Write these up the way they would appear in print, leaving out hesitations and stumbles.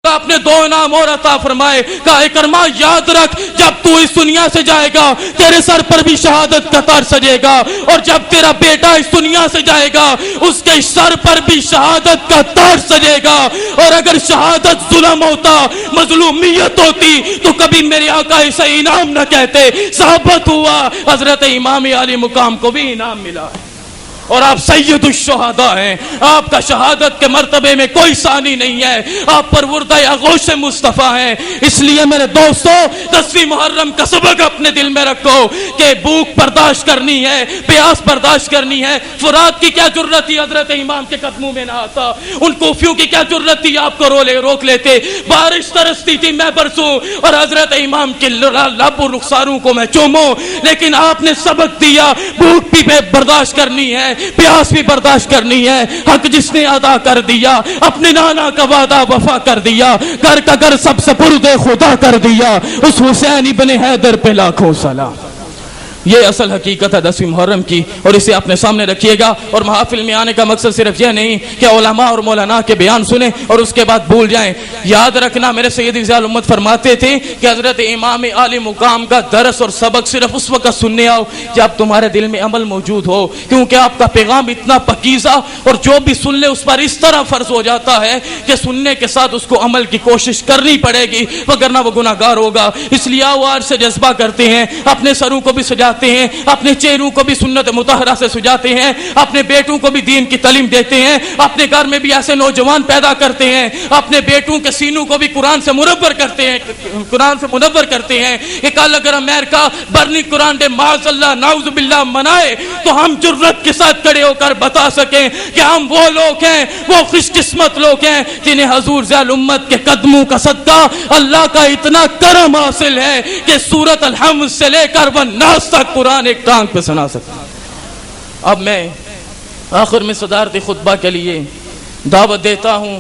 کا اپنے 2 انعام اور عطا فرمائے. کہا اکرما یاد رکھ جب تو اس دنیا سے جائے گا تیرے سر پر بھی شہادت کا تاج سجے گا, اور جب تیرا بیٹا اس دنیا سے جائے گا اس کے سر پر بھی شہادت کا تاج سجے گا. اور اگر شہادت ظلم ہوتا, مظلومیت ہوتی, تو کبھی میرے آقا اسے انعام نہ کہتے. ثابت ہوا حضرت امام علی مقام کو بھی انعام ملا ہے, اور آپ سید الشہداء ہیں. آپ کا شہادت کے مرتبے میں کوئی ثانی نہیں ہے. آپ پروردہ آغوش مصطفیٰ ہیں. اس لیے میرے دوستو 10ویں محرم کا سبق اپنے دل میں رکھو کہ بھوک برداشت کرنی ہے, پیاس برداشت کرنی ہے. فرات کی کیا جرت تھی حضرت امام کے قدموں میں نہ آتا. ان کوفیوں کی کیا جرت تھی آپ کو روک لیتے. بارش ترستی تھی میں برسوں اور حضرت امام کے لب و رخساروں کو میں چوموں, لیکن آپ نے سبق دیا بھوک بھی برداشت کرنی ہے, پیاس بھی برداشت کرنی ہے. حق جس نے ادا کر دیا, اپنے نانا کا وعدہ وفا کر دیا, گھر کا گھر سب سپرد خدا کر دیا, اس حسین ابن حیدر پہ لاکھوں سلام. یہ اصل حقیقت ہے 10ویں محرم کی, اور اسے اپنے سامنے رکھیے گا. اور محافل میں آنے کا مقصد صرف یہ نہیں کہ علماء اور مولانا کے بیان سنیں اور اس کے بعد بھول جائیں. یاد رکھنا میرے سید ضیاء الامت فرماتے تھے کہ حضرت امام عالی مقام کا درس اور سبق صرف اس وقت سننے آؤ جب تمہارے دل میں عمل موجود ہو, کیونکہ آپ کا پیغام اتنا پکیزہ اور جو بھی سن لے اس پر اس طرح فرض ہو جاتا ہے کہ سننے کے ساتھ اس کو عمل کی کوشش کرنی پڑے گی, وگرنہ وہ گناہ گار ہوگا. اس لیے آوار سے جذبہ کرتے ہیں, اپنے سروں کو بھی سجاتے ہیں, اپنے چہروں کو بھی سنت مطہرہ سے سجاتے ہیں, اپنے بیٹوں کو بھی دین کی تعلیم دیتے ہیں, اپنے گھر میں بھی ایسے نوجوان پیدا کرتے ہیں, اپنے بیٹوں کے سینوں کو بھی قرآن سے منور کرتے ہیں. کہ کل اگر امریکہ برنی قرآن ڈے معاذ اللہ نعوذ باللہ منائے تو ہم جرت کے ساتھ کھڑے ہو کر بتا سکیں کہ ہم وہ لوگ ہیں, وہ خوش قسمت لوگ ہیں جنہیں حضور ضیاء الامت کے قدموں کا صدقہ اللہ کا اتنا کرم حاصل ہے کہ سورۃ الحمد سے لے کر والناس تک قرآن ایک ٹانگ پہ سنا سکتا. اب میں آخر میں صدارتی خطبہ کے لیے دعوت دیتا ہوں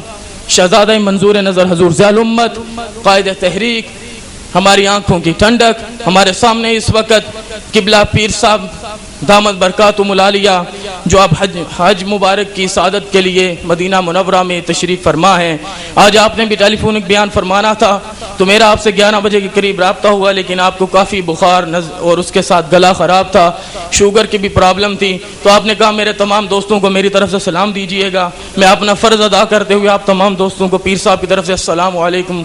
شہزادہ منظور نظر حضور ضیاء الامت, قائد تحریک, ہماری آنکھوں کی ٹھنڈک. ہمارے سامنے اس وقت قبلہ پیر صاحب دامت برکاتہم العالیہ جو اب حج مبارک کی سعادت کے لیے مدینہ منورہ میں تشریف فرما ہے. آج آپ نے بھی ٹیلی فونک بیان فرمانا تھا تو میرا آپ سے 11 بجے کے قریب رابطہ ہوا, لیکن آپ کو کافی بخار اور اس کے ساتھ گلا خراب تھا, شوگر کی بھی پرابلم تھی. تو آپ نے کہا میرے تمام دوستوں کو میری طرف سے سلام دیجئے گا. میں اپنا فرض ادا کرتے ہوئے آپ تمام دوستوں کو پیر صاحب کی طرف سے السلام علیکم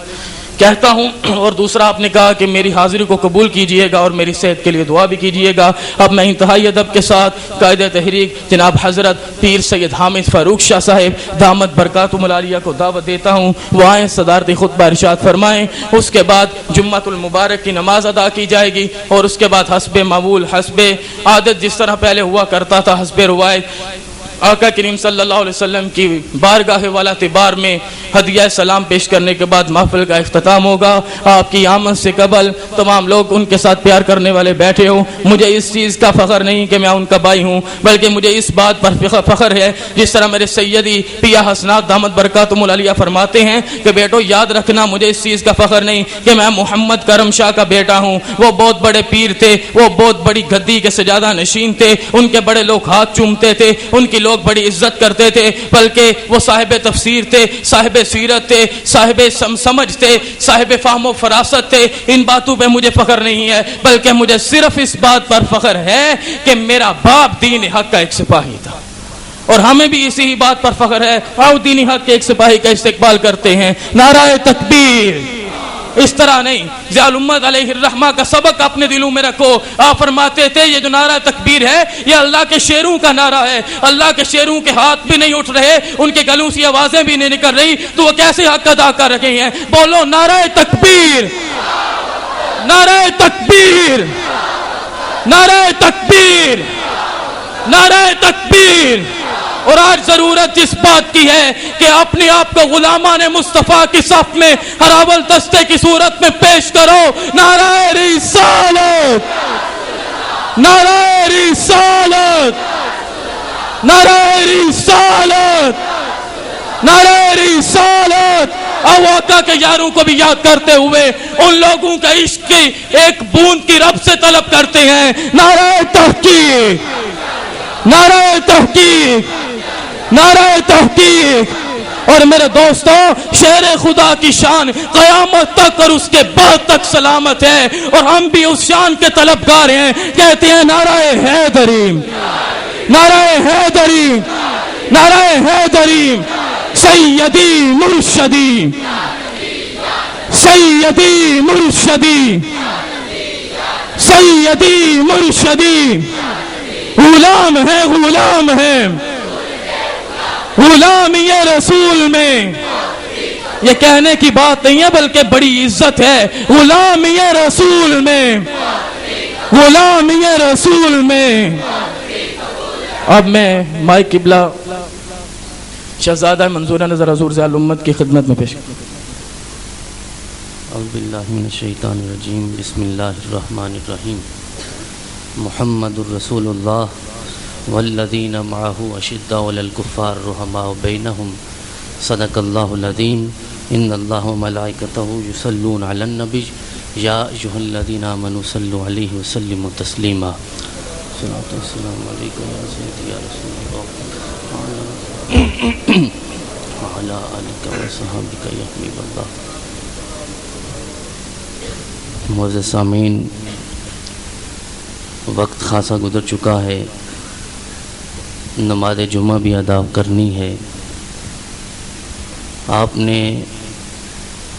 کہتا ہوں. اور دوسرا آپ نے کہا کہ میری حاضری کو قبول کیجئے گا اور میری صحت کے لیے دعا بھی کیجئے گا. اب میں انتہائی ادب کے ساتھ قائد تحریک جناب حضرت پیر سید حامد فاروق شاہ صاحب دامت برکاتہم العالیہ کو دعوت دیتا ہوں, وہ آئیں صدارتی خطبہ ارشاد فرمائیں. اس کے بعد جمعۃ المبارک کی نماز ادا کی جائے گی, اور اس کے بعد حسب معمول حسب عادت جس طرح پہلے ہوا کرتا تھا حسب روایت آقا کریم صلی اللہ علیہ وسلم کی بارگاہ والا تبار میں ہدیہ سلام پیش کرنے کے بعد محفل کا اختتام ہوگا. آپ کی آمد سے قبل تمام لوگ ان کے ساتھ پیار کرنے والے بیٹھے ہوں. مجھے اس چیز کا فخر نہیں کہ میں ان کا بھائی ہوں, بلکہ مجھے اس بات پر فخر ہے جس طرح میرے سیدی پیا حسنات دامت برکاتہم العالیہ فرماتے ہیں کہ بیٹو یاد رکھنا مجھے اس چیز کا فخر نہیں کہ میں محمد کرم شاہ کا بیٹا ہوں. وہ بہت بڑے پیر تھے, وہ بہت بڑی گدی کے سجادہ نشین تھے, ان کے بڑے لوگ ہاتھ چومتے تھے, ان کی لوگ بڑی عزت کرتے تھے, بلکہ وہ صاحب تفسیر تھے, صاحب سیرت تھے, صاحب سمجھ تھے, صاحب فہم و فراست تھے. ان باتوں پہ مجھے فخر نہیں ہے, بلکہ مجھے صرف اس بات پر فخر ہے کہ میرا باپ دین حق کا ایک سپاہی تھا, اور ہمیں بھی اسی بات پر فخر ہے. آؤ دین حق کے ایک سپاہی کا استقبال کرتے ہیں. نعرہ تکبیر. اس طرح نہیں, ضیاء الامت علیہ الرحمہ کا سبق اپنے دلوں میں رکھو. آپ فرماتے تھے یہ جو نعرہ تکبیر ہے یہ اللہ کے شیروں کا نعرہ ہے. اللہ کے شیروں کے ہاتھ بھی نہیں اٹھ رہے, ان کے گلوں سے آوازیں بھی نہیں نکل رہی, تو وہ کیسے حق ادا کر رہے ہیں؟ بولو نعرہ تکبیر, نعرہ تکبیر, نعرہ تکبیر, نعرہ تکبیر. اور آج ضرورت اس بات کی ہے کہ اپنے آپ کو غلامان مصطفیٰ کی صف میں ہر اول دستے کی صورت میں پیش کرو. نعرہ رسالت, نعرہ رسالت, نعرہ رسالت, نعرہ رسالت. اور آقا کے یاروں کو بھی یاد کرتے ہوئے ان لوگوں کا عشق کی ایک بوند کی رب سے طلب کرتے ہیں. نعرہ تحقیق, نعرہ تحقیق, نعرہ تحقیق, اور میرے دوستوں شیر خدا کی شان قیامت تک اور اس کے بعد تک سلامت ہے، اور ہم بھی اس شان کے طلبگار ہیں. کہتے ہیں نعرہ حیدری، نعرہ حیدری، نعرہ حیدری، سیدی مرشدی، سیدی مرشدی، سیدی مرشدی. غلام ہے، غلام ہے، غلام یہ رسول میں. یہ کہنے کی بات نہیں ہے بلکہ بڑی عزت ہے. غلام یہ رسول میں، غلام یہ رسول میں. اب میں مائی قبلہ شہزادہ منظورہ نظر حضور ذیال امت کی خدمت میں پیش کرتا ہوں. اعوذ باللہ من الشیطان الرجیم. بسم اللہ الرحمن الرحیم. محمد الرسول اللہ والذین معه اشداء علی الکفار رحماء بینہم. صدق اللہ العظیم. ان اللہ وملائکتہ یصلون علی النبی یا ایھا الذین آمنوا صلوا علیہ وسلموا تسلیما. صلاۃ والسلام علیکم یا سیدی یا رسول اللہ وعلی آلک وصحبک یا حبیب اللہ. معزز سامعین، وقت خاصا گزر چکا ہے، نماز جمعہ بھی ادا کرنی ہے. آپ نے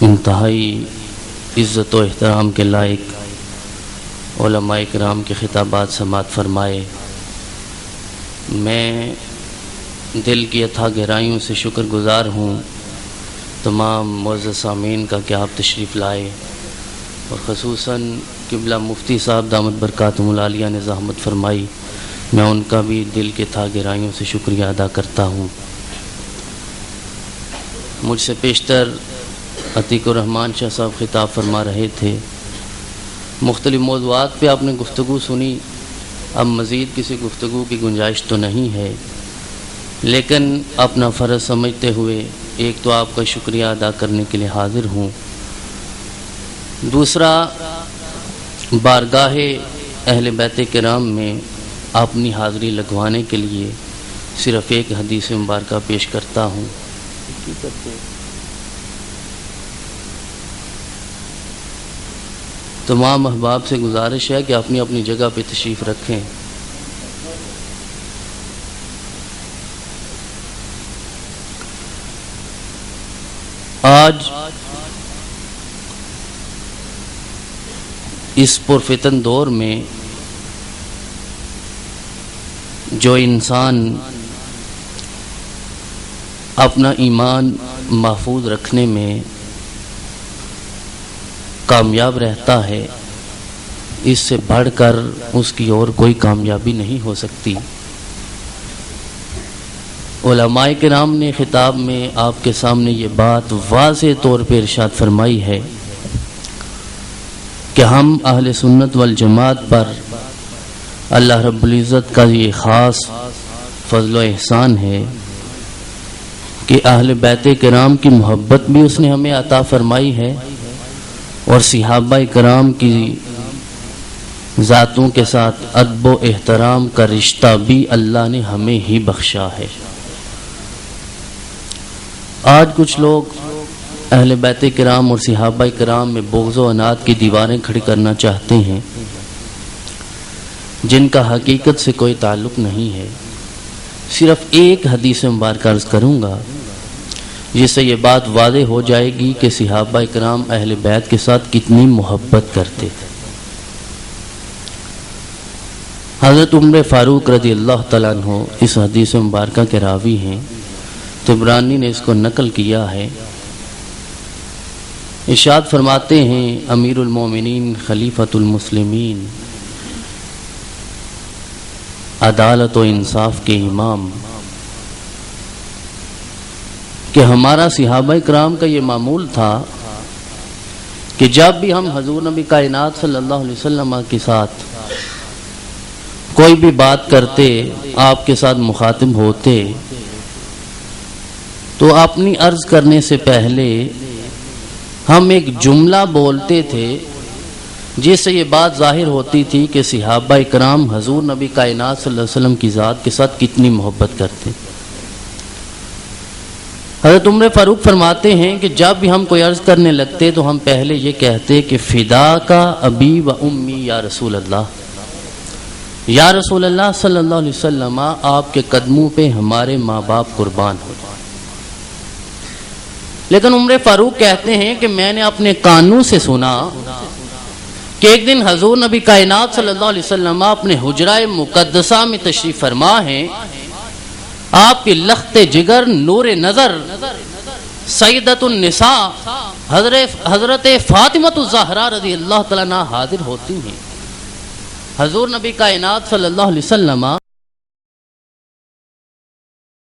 انتہائی عزت و احترام کے لائق علماء کرام کے خطابات سماعت فرمائے. میں دل کی اتھا گہرائیوں سے شکر گزار ہوں تمام معزز سامعین کا کہ آپ تشریف لائے، اور خصوصاً قبلہ مفتی صاحب دامت برکاتہم العالیہ نے زحمت فرمائی. میں ان کا بھی دل کے اتھا گہرائیوں سے شکریہ ادا کرتا ہوں. مجھ سے پیشتر عتیق الرحمن شاہ صاحب خطاب فرما رہے تھے. مختلف موضوعات پہ آپ نے گفتگو سنی. اب مزید کسی گفتگو کی گنجائش تو نہیں ہے، لیکن اپنا فرض سمجھتے ہوئے ایک تو آپ کا شکریہ ادا کرنے کے لیے حاضر ہوں. دوسرا، بارگاہ اہل بیت کرام میں اپنی حاضری لگوانے کے لیے صرف ایک حدیث مبارکہ پیش کرتا ہوں. تمام احباب سے گزارش ہے کہ اپنی اپنی جگہ پہ تشریف رکھیں. آج اس پرفتن دور میں جو انسان اپنا ایمان محفوظ رکھنے میں کامیاب رہتا ہے، اس سے بڑھ کر اس کی اور کوئی کامیابی نہیں ہو سکتی. علماء کرام نے خطاب میں آپ کے سامنے یہ بات واضح طور پہ ارشاد فرمائی ہے کہ ہم اہل سنت والجماعت پر اللہ رب العزت کا یہ خاص فضل و احسان ہے کہ اہل بیت کرام کی محبت بھی اس نے ہمیں عطا فرمائی ہے، اور صحابہ کرام کی ذاتوں کے ساتھ ادب و احترام کا رشتہ بھی اللہ نے ہمیں ہی بخشا ہے. آج کچھ لوگ اہل بیت کرام اور صحابہ کرام میں بغض و عناد کی دیواریں کھڑی کرنا چاہتے ہیں، جن کا حقیقت سے کوئی تعلق نہیں ہے. صرف ایک حدیث مبارکہ عرض کروں گا جس سے یہ بات واضح ہو جائے گی کہ صحابہ کرام اہل بیت کے ساتھ کتنی محبت کرتے تھے. حضرت عمر فاروق رضی اللہ تعالیٰ عنہ اس حدیث مبارکہ کے راوی ہیں. طبرانی نے اس کو نقل کیا ہے. ارشاد فرماتے ہیں امیر المومنین خلیفۃ المسلمین، عدالت و انصاف کے امام، کہ ہمارا صحابہ کرام کا یہ معمول تھا کہ جب بھی ہم حضور نبی کائنات صلی اللہ علیہ وسلم کے ساتھ کوئی بھی بات کرتے، آپ کے ساتھ مخاطب ہوتے، تو اپنی عرض کرنے سے پہلے ہم ایک جملہ بولتے تھے جس سے یہ بات ظاہر ہوتی تھی کہ صحابہ کرام حضور نبی کائنات صلی اللہ علیہ وسلم کی ذات کے ساتھ کتنی محبت کرتے. حضرت عمر فاروق فرماتے ہیں کہ جب بھی ہم کوئی عرض کرنے لگتے تو ہم پہلے یہ کہتے کہ فدا کا ابی و امی یا رسول اللہ، یا رسول اللہ صلی اللہ علیہ وسلم، آپ کے قدموں پہ ہمارے ماں باپ قربان ہو جائیں۔ لیکن عمر فاروق کہتے ہیں کہ میں نے اپنے کانوں سے سنا کہ ایک دن حضور نبی کائنات صلی اللہ علیہ وسلم اپنے حجرہ مقدسہ میں تشریف فرما ہیں، آپ کی لخت جگر نور نظر سیدۃ النساء حضرت فاطمۃ الزہرا رضی اللہ تعالیٰ عنہا حاضر ہوتی ہیں۔ حضور نبی کائنات صلی اللہ علیہ وسلم